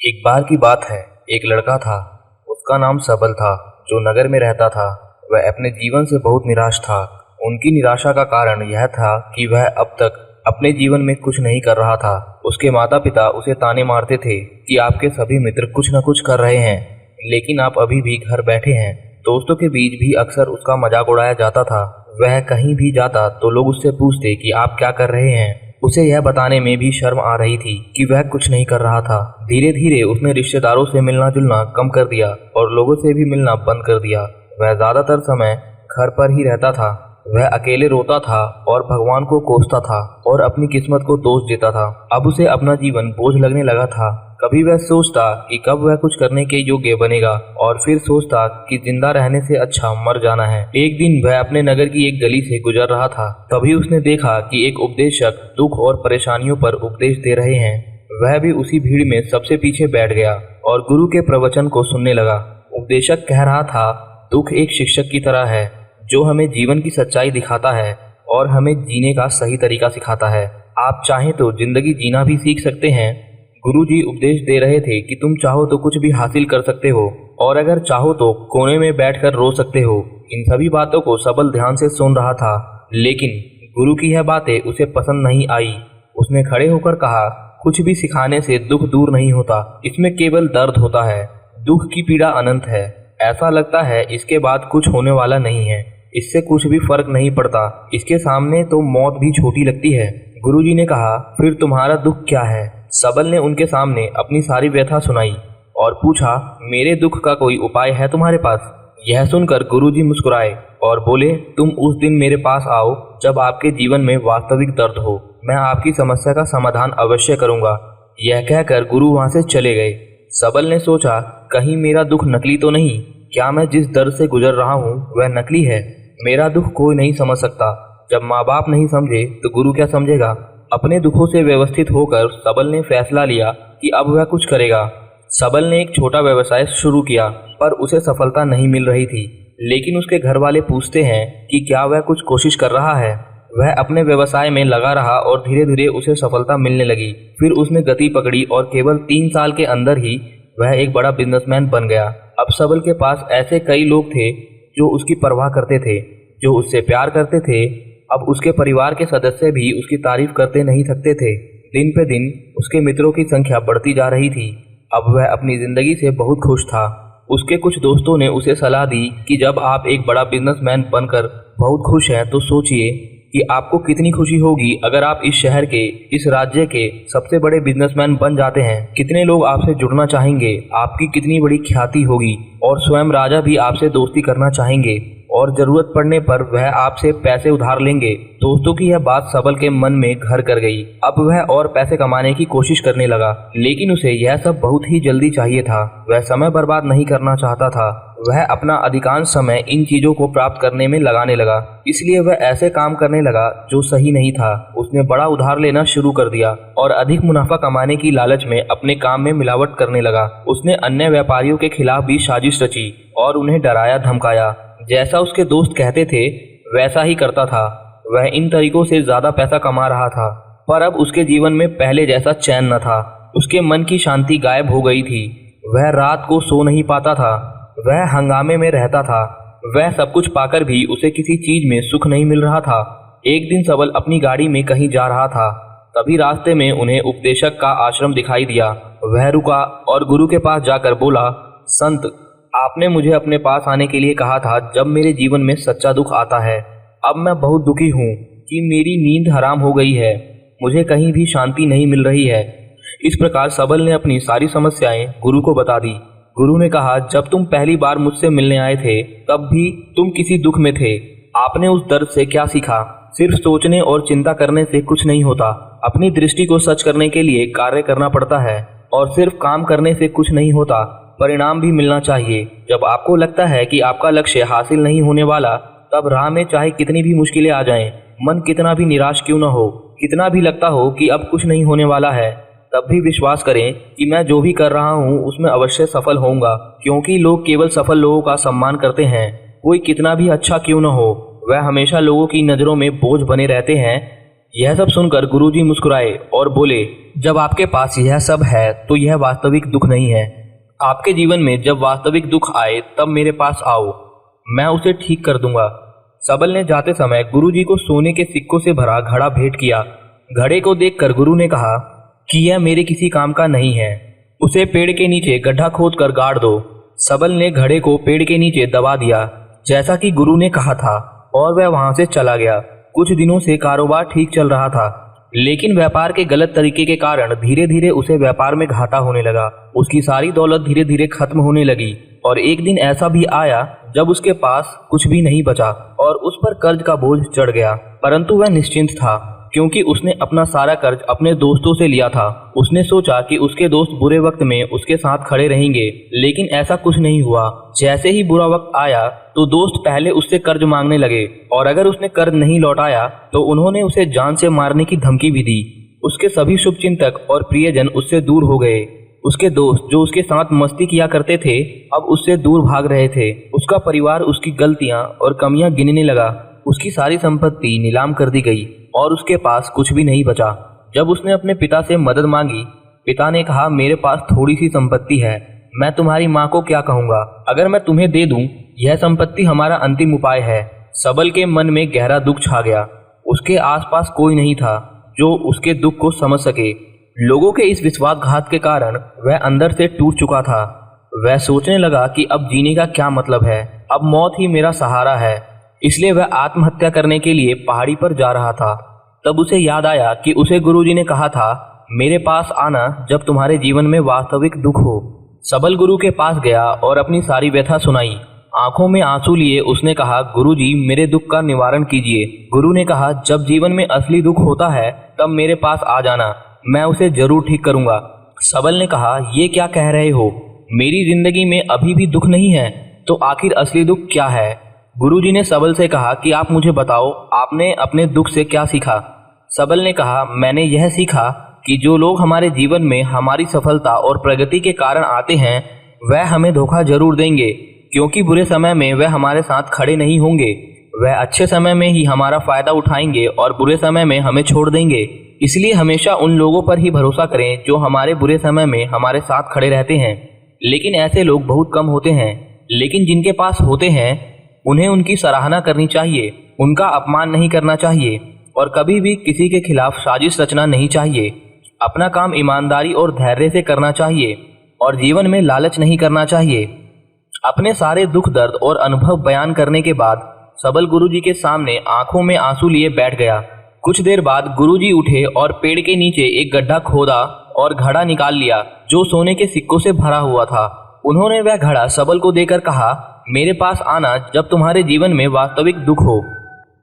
एक बार की बात है, एक लड़का था। उसका नाम सबल था। जो नगर में रहता था वह अपने जीवन से बहुत निराश था। उनकी निराशा का कारण यह था कि वह अब तक अपने जीवन में कुछ नहीं कर रहा था। उसके माता पिता उसे ताने मारते थे कि आपके सभी मित्र कुछ न कुछ कर रहे हैं, लेकिन आप अभी भी घर बैठे हैं। दोस्तों के बीच भी अक्सर उसका मजाक उड़ाया जाता था। वह कहीं भी जाता तो लोग उससे पूछते कि आप क्या कर रहे हैं। उसे यह बताने में भी शर्म आ रही थी कि वह कुछ नहीं कर रहा था। धीरे धीरे उसने रिश्तेदारों से मिलना जुलना कम कर दिया और लोगों से भी मिलना बंद कर दिया। वह ज्यादातर समय घर पर ही रहता था। वह अकेले रोता था और भगवान को कोसता था और अपनी किस्मत को दोष देता था। अब उसे अपना जीवन बोझ लगने लगा था। कभी वह सोचता कि कब वह कुछ करने के योग्य बनेगा और फिर सोचता कि जिंदा रहने से अच्छा मर जाना है। एक दिन वह अपने नगर की एक गली से गुजर रहा था। तभी उसने देखा कि एक उपदेशक दुख और परेशानियों पर उपदेश दे रहे हैं। वह भी उसी भीड़ में सबसे पीछे बैठ गया और गुरु के प्रवचन को सुनने लगा। उपदेशक कह रहा था, दुख एक शिक्षक की तरह है जो हमें जीवन की सच्चाई दिखाता है और हमें जीने का सही तरीका सिखाता है। आप चाहें तो जिंदगी जीना भी सीख सकते हैं। गुरुजी उपदेश दे रहे थे कि तुम चाहो तो कुछ भी हासिल कर सकते हो और अगर चाहो तो कोने में बैठकर रो सकते हो। इन सभी बातों को सबल ध्यान से सुन रहा था, लेकिन गुरु की यह बातें उसे पसंद नहीं आई। उसने खड़े होकर कहा, कुछ भी सिखाने से दुख दूर नहीं होता, इसमें केवल दर्द होता है। दुख की पीड़ा अनंत है। ऐसा लगता है इसके बाद कुछ होने वाला नहीं है, इससे कुछ भी फर्क नहीं पड़ता, इसके सामने तो मौत भी छोटी लगती है। गुरुजी ने कहा, फिर तुम्हारा दुख क्या है? सबल ने उनके सामने अपनी सारी व्यथा सुनाई और पूछा, मेरे दुख का कोई उपाय है तुम्हारे पास? यह सुनकर गुरुजी मुस्कुराए और बोले, तुम उस दिन मेरे पास आओ जब आपके जीवन में वास्तविक दर्द हो। मैं आपकी समस्या का समाधान अवश्य करूंगा। यह कहकर गुरु वहां से चले गए। सबल ने सोचा, कहीं मेरा दुख नकली तो नहीं? क्या मैं जिस दर्द से गुजर रहा हूँ वह नकली है? मेरा दुख कोई नहीं समझ सकता। जब माँ बाप नहीं समझे तो गुरु क्या समझेगा? अपने दुखों से व्यवस्थित होकर सबल ने फैसला लिया कि अब वह कुछ करेगा। सबल ने एक छोटा व्यवसाय शुरू किया, पर उसे सफलता नहीं मिल रही थी। लेकिन उसके घर वाले पूछते हैं कि क्या वह कुछ कोशिश कर रहा है। वह अपने व्यवसाय में लगा रहा और धीरे धीरे उसे सफलता मिलने लगी। फिर उसने गति पकड़ी और केवल 3 साल के अंदर ही वह एक बड़ा बिजनेसमैन बन गया। अब सबल के पास ऐसे कई लोग थे जो उसकी परवाह करते थे, जो उससे प्यार करते थे। अब उसके परिवार के सदस्य भी उसकी तारीफ करते नहीं थकते थे। दिन पे दिन उसके मित्रों की संख्या बढ़ती जा रही थी। अब वह अपनी जिंदगी से बहुत खुश था। उसके कुछ दोस्तों ने उसे सलाह दी कि जब आप एक बड़ा बिजनेसमैन बनकर बहुत खुश हैं तो सोचिए कि आपको कितनी खुशी होगी अगर आप इस शहर के, इस राज्य के सबसे बड़े बिजनेसमैन बन जाते हैं। कितने लोग आपसे जुड़ना चाहेंगे, आपकी कितनी बड़ी ख्याति होगी और स्वयं राजा भी आपसे दोस्ती करना चाहेंगे और जरूरत पड़ने पर वह आपसे पैसे उधार लेंगे। दोस्तों की यह बात सबल के मन में घर कर गई। अब वह और पैसे कमाने की कोशिश करने लगा, लेकिन उसे यह सब बहुत ही जल्दी चाहिए था। वह समय बर्बाद नहीं करना चाहता था। वह अपना अधिकांश समय इन चीजों को प्राप्त करने में लगाने लगा, इसलिए वह ऐसे काम करने लगा जो सही नहीं था। उसने बड़ा उधार लेना शुरू कर दिया और अधिक मुनाफा कमाने की लालच में अपने काम में मिलावट करने लगा। उसने अन्य व्यापारियों के खिलाफ भी साजिश रची और उन्हें डराया धमकाया। जैसा उसके दोस्त कहते थे वैसा ही करता था। वह इन तरीकों से ज्यादा पैसा कमा रहा था, पर अब उसके जीवन में पहले जैसा चैन न था। उसके मन की शांति गायब हो गई थी। वह रात को सो नहीं पाता था। वह हंगामे में रहता था। वह सब कुछ पाकर भी उसे किसी चीज में सुख नहीं मिल रहा था। एक दिन सबल अपनी गाड़ी में कहीं जा रहा था। तभी रास्ते में उन्हें उपदेशक का आश्रम दिखाई दिया। वह रुका और गुरु के पास जाकर बोला, संत, आपने मुझे अपने पास आने के लिए कहा था जब मेरे जीवन में सच्चा दुख आता है। अब मैं बहुत दुखी हूँ कि मेरी नींद हराम हो गई है। मुझे कहीं भी शांति नहीं मिल रही है। इस प्रकार सबल ने अपनी सारी समस्याएं गुरु को बता दी। गुरु ने कहा, जब तुम पहली बार मुझसे मिलने आए थे तब भी तुम किसी दुख में थे। आपने उस दर्द से क्या सीखा? सिर्फ सोचने और चिंता करने से कुछ नहीं होता। अपनी दृष्टि को सच करने के लिए कार्य करना पड़ता है और सिर्फ काम करने से कुछ नहीं होता, परिणाम भी मिलना चाहिए। जब आपको लगता है कि आपका लक्ष्य हासिल नहीं होने वाला, तब राह में चाहे कितनी भी मुश्किलें आ जाएं, मन कितना भी निराश क्यों न हो, कितना भी लगता हो कि अब कुछ नहीं होने वाला है, तब भी विश्वास करें कि मैं जो भी कर रहा हूँ उसमें अवश्य सफल होऊंगा, क्योंकि लोग केवल सफल लोगों का सम्मान करते हैं। कोई कितना भी अच्छा क्यों न हो, वह हमेशा लोगों की नज़रों में बोझ बने रहते हैं। यह सब सुनकर गुरुजी मुस्कुराए और बोले, जब आपके पास यह सब है तो यह वास्तविक दुख नहीं है। आपके जीवन में जब वास्तविक दुख आए तब मेरे पास आओ, मैं उसे ठीक कर दूंगा। सबल ने जाते समय गुरुजी को सोने के सिक्कों से भरा घड़ा भेंट किया। घड़े को देखकर गुरु ने कहा कि यह मेरे किसी काम का नहीं है, उसे पेड़ के नीचे गड्ढा खोदकर गाड़ दो। सबल ने घड़े को पेड़ के नीचे दबा दिया जैसा कि गुरु ने कहा था और वह वहां से चला गया। कुछ दिनों से कारोबार ठीक चल रहा था, लेकिन व्यापार के गलत तरीके के कारण धीरे धीरे उसे व्यापार में घाटा होने लगा। उसकी सारी दौलत धीरे धीरे खत्म होने लगी और एक दिन ऐसा भी आया जब उसके पास कुछ भी नहीं बचा और उस पर कर्ज का बोझ चढ़ गया। परंतु वह निश्चिंत था क्योंकि उसने अपना सारा कर्ज अपने दोस्तों से लिया था। उसने सोचा कि उसके दोस्त बुरे वक्त में उसके साथ खड़े रहेंगे, लेकिन ऐसा कुछ नहीं हुआ। जैसे ही बुरा वक्त आया तो दोस्त पहले उससे कर्ज मांगने लगे और अगर उसने कर्ज नहीं लौटाया तो उन्होंने उसे जान से मारने की धमकी भी दी। उसके सभी शुभचिंतक और प्रियजन उससे दूर हो गए। उसके दोस्त जो उसके साथ मस्ती किया करते थे अब उससे दूर भाग रहे थे। उसका परिवार उसकी गलतियां और कमियां गिनने लगा। उसकी सारी संपत्ति नीलाम कर दी गई और उसके पास कुछ भी नहीं बचा। जब उसने अपने पिता से मदद मांगी, पिता ने कहा, मेरे पास थोड़ी सी संपत्ति है, मैं तुम्हारी माँ को क्या कहूँगा। अगर मैं तुम्हें दे दूं, यह संपत्ति हमारा अंतिम उपाय है। सबल के मन में गहरा दुख छा गया। उसके आसपास कोई नहीं था जो उसके दुख को समझ सके। लोगों के इस विश्वासघात के कारण वह अंदर से टूट चुका था। वह सोचने लगा कि अब जीने का क्या मतलब है, अब मौत ही मेरा सहारा है। इसलिए वह आत्महत्या करने के लिए पहाड़ी पर जा रहा था। तब उसे याद आया कि उसे गुरुजी ने कहा था, मेरे पास आना जब तुम्हारे जीवन में वास्तविक दुख हो। सबल गुरु के पास गया और अपनी सारी व्यथा सुनाई। आंखों में आंसू लिए उसने कहा, गुरुजी मेरे दुख का निवारण कीजिए। गुरु ने कहा, जब जीवन में असली दुख होता है तब मेरे पास आ जाना, मैं उसे जरूर ठीक करूंगा। सबल ने कहा, ये क्या कह रहे हो, मेरी जिंदगी में अभी भी दुख नहीं है, तो आखिर असली दुख क्या है। गुरुजी ने सबल से कहा कि आप मुझे बताओ, आपने अपने दुख से क्या सीखा। सबल ने कहा, मैंने यह सीखा कि जो लोग हमारे जीवन में हमारी सफलता और प्रगति के कारण आते हैं वह हमें धोखा जरूर देंगे, क्योंकि बुरे समय में वह हमारे साथ खड़े नहीं होंगे। वह अच्छे समय में ही हमारा फायदा उठाएंगे और बुरे समय में हमें छोड़ देंगे। इसलिए हमेशा उन लोगों पर ही भरोसा करें जो हमारे बुरे समय में हमारे साथ खड़े रहते हैं। लेकिन ऐसे लोग बहुत कम होते हैं, लेकिन जिनके पास होते हैं उन्हें उनकी सराहना करनी चाहिए, उनका अपमान नहीं करना चाहिए और कभी भी किसी के खिलाफ साजिश रचना नहीं चाहिए। अपना काम ईमानदारी और धैर्य से करना चाहिए और जीवन में लालच नहीं करना चाहिए। अपने सारे दुख दर्द और अनुभव बयान करने के बाद सबल गुरुजी के सामने आंखों में आंसू लिए बैठ गया। कुछ देर बाद गुरुजी उठे और पेड़ के नीचे एक गड्ढा खोदा और घड़ा निकाल लिया जो सोने के सिक्कों से भरा हुआ था। उन्होंने वह घड़ा सबल को देकर कहा, मेरे पास आना जब तुम्हारे जीवन में वास्तविक दुख हो।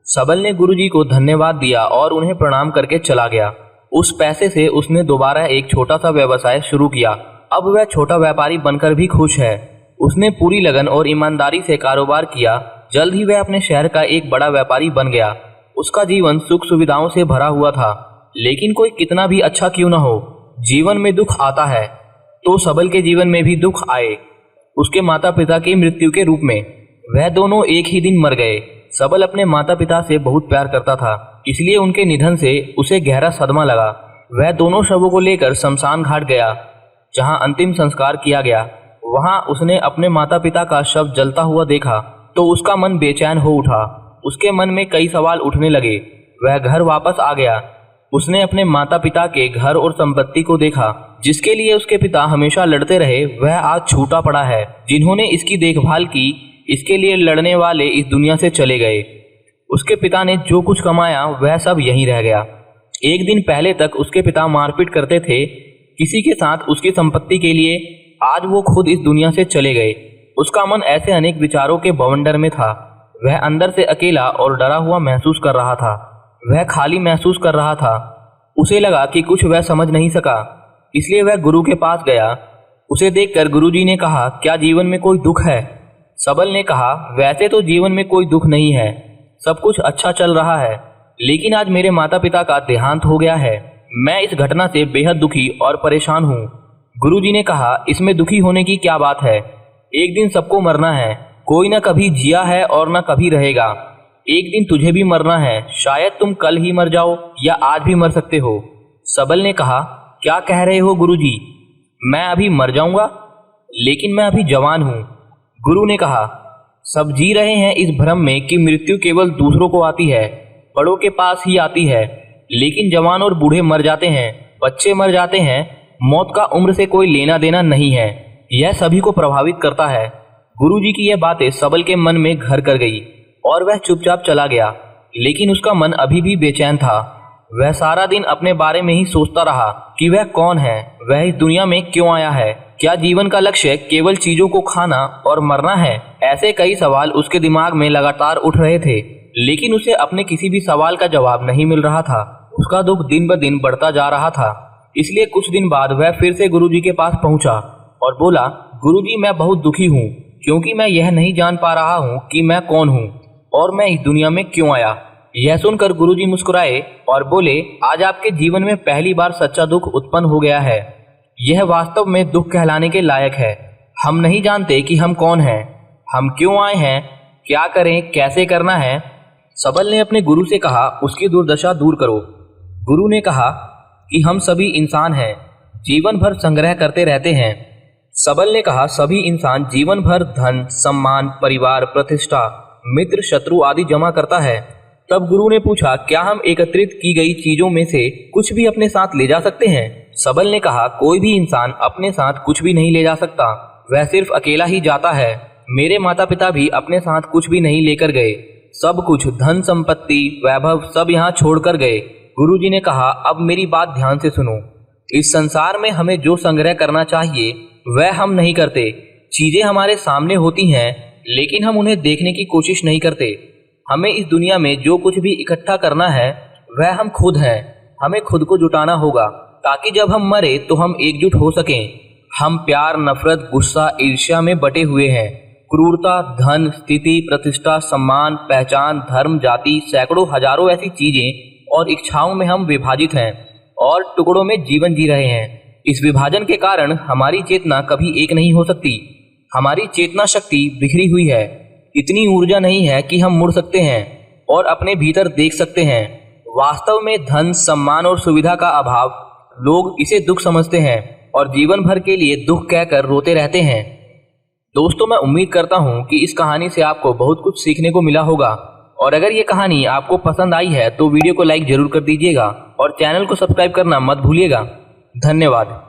सबल ने गुरुजी को धन्यवाद दिया और उन्हें प्रणाम करके चला गया। उस पैसे से उसने दोबारा एक छोटा सा व्यवसाय शुरू किया। अब वह छोटा व्यापारी बनकर भी खुश है। उसने पूरी लगन और ईमानदारी से कारोबार किया। जल्द ही वह अपने शहर का एक बड़ा व्यापारी बन गया। उसका जीवन सुख सुविधाओं से भरा हुआ था। लेकिन कोई कितना भी अच्छा क्यों न हो, जीवन में दुख आता है, तो सबल के जीवन में भी दुख आए, उसके माता पिता की मृत्यु के रूप में। वह दोनों एक ही दिन मर गए। सबल अपने माता पिता से बहुत प्यार करता था, इसलिए उनके निधन से उसे गहरा सदमा लगा। वह दोनों शवों को लेकर शमशान घाट गया, जहां अंतिम संस्कार किया गया। वहां उसने अपने माता पिता का शव जलता हुआ देखा तो उसका मन बेचैन हो उठा। उसके मन में कई सवाल उठने लगे। वह घर वापस आ गया। उसने अपने माता पिता के घर और संपत्ति को देखा, जिसके लिए उसके पिता हमेशा लड़ते रहे वह आज छूटा पड़ा है। जिन्होंने इसकी देखभाल की, इसके लिए लड़ने वाले इस दुनिया से चले गए। उसके पिता ने जो कुछ कमाया वह सब यहीं रह गया। एक दिन पहले तक उसके पिता मारपीट करते थे किसी के साथ उसकी संपत्ति के लिए, आज वो खुद इस दुनिया से चले गए। उसका मन ऐसे अनेक विचारों के बवंडर में था। वह अंदर से अकेला और डरा हुआ महसूस कर रहा था। वह खाली महसूस कर रहा था। उसे लगा कि कुछ वह समझ नहीं सका, इसलिए वह गुरु के पास गया। उसे देखकर गुरुजी ने कहा, क्या जीवन में कोई दुख है? सबल ने कहा, वैसे तो जीवन में कोई दुख नहीं है, सब कुछ अच्छा चल रहा है, लेकिन आज मेरे माता पिता का देहांत हो गया है। मैं इस घटना से बेहद दुखी और परेशान हूँ। गुरुजी ने कहा, इसमें दुखी होने की क्या बात है? एक दिन सबको मरना है। कोई न कभी जिया है और न कभी रहेगा। एक दिन तुझे भी मरना है, शायद तुम कल ही मर जाओ या आज भी मर सकते हो। सबल ने कहा, क्या कह रहे हो गुरुजी, मैं अभी मर जाऊंगा? लेकिन मैं अभी जवान हूँ। गुरु ने कहा, सब जी रहे हैं इस भ्रम में कि मृत्यु केवल दूसरों को आती है, बड़ों के पास ही आती है, लेकिन जवान और बूढ़े मर जाते हैं, बच्चे मर जाते हैं। मौत का उम्र से कोई लेना देना नहीं है, यह सभी को प्रभावित करता है। गुरुजी की यह बातें सबल के मन में घर कर गई और वह चुपचाप चला गया। लेकिन उसका मन अभी भी बेचैन था। वह सारा दिन अपने बारे में ही सोचता रहा कि वह कौन है, वह इस दुनिया में क्यों आया है, क्या जीवन का लक्ष्य केवल चीजों को खाना और मरना है? ऐसे कई सवाल उसके दिमाग में लगातार उठ रहे थे, लेकिन उसे अपने किसी भी सवाल का जवाब नहीं मिल रहा था। उसका दुख दिन ब दिन बढ़ता जा रहा था। इसलिए कुछ दिन बाद वह फिर से गुरुजी के पास पहुंचा और बोला, गुरुजी, मैं बहुत दुखी हूँ क्योंकि मैं यह नहीं जान पा रहा हूँ कि मैं कौन हूँ और मैं इस दुनिया में क्यों आया। यह सुनकर गुरुजी मुस्कुराए और बोले, आज आपके जीवन में पहली बार सच्चा दुख उत्पन्न हो गया है। यह वास्तव में दुख कहलाने के लायक है। हम नहीं जानते कि हम कौन हैं, हम क्यों आए हैं, क्या करें, कैसे करना है। सबल ने अपने गुरु से कहा, उसकी दुर्दशा दूर करो। गुरु ने कहा कि हम सभी इंसान हैं, जीवन भर संग्रह करते रहते हैं। सबल ने कहा, सभी इंसान जीवन भर धन, सम्मान, परिवार, प्रतिष्ठा, मित्र, शत्रु आदि जमा करता है। तब गुरु ने पूछा, क्या हम एकत्रित की गई चीजों में से कुछ भी अपने साथ ले जा सकते हैं? सबल ने कहा, कोई भी इंसान अपने साथ कुछ भी नहीं ले जा सकता, वह सिर्फ अकेला ही जाता है। मेरे माता पिता भी अपने साथ कुछ भी नहीं लेकर गए, सब कुछ, धन संपत्ति, वैभव सब यहाँ छोड़कर गए। गुरुजी ने कहा, अब मेरी बात ध्यान से सुनो। इस संसार में हमें जो संग्रह करना चाहिए वह हम नहीं करते। चीजें हमारे सामने होती हैं, लेकिन हम उन्हें देखने की कोशिश नहीं करते। हमें इस दुनिया में जो कुछ भी इकट्ठा करना है वह हम खुद हैं। हमें खुद को जुटाना होगा ताकि जब हम मरे तो हम एकजुट हो सकें। हम प्यार, नफरत, गुस्सा, ईर्ष्या में बटे हुए हैं। क्रूरता, धन, स्थिति, प्रतिष्ठा, सम्मान, पहचान, धर्म, जाति, सैकड़ों हजारों ऐसी चीजें और इच्छाओं में हम विभाजित हैं और टुकड़ों में जीवन जी रहे हैं। इस विभाजन के कारण हमारी चेतना कभी एक नहीं हो सकती। हमारी चेतना शक्ति बिखरी हुई है। इतनी ऊर्जा नहीं है कि हम मुड़ सकते हैं और अपने भीतर देख सकते हैं। वास्तव में धन, सम्मान और सुविधा का अभाव, लोग इसे दुख समझते हैं और जीवन भर के लिए दुख कहकर रोते रहते हैं। दोस्तों, मैं उम्मीद करता हूँ कि इस कहानी से आपको बहुत कुछ सीखने को मिला होगा और अगर ये कहानी आपको पसंद आई है तो वीडियो को लाइक जरूर कर दीजिएगा और चैनल को सब्सक्राइब करना मत भूलिएगा। धन्यवाद।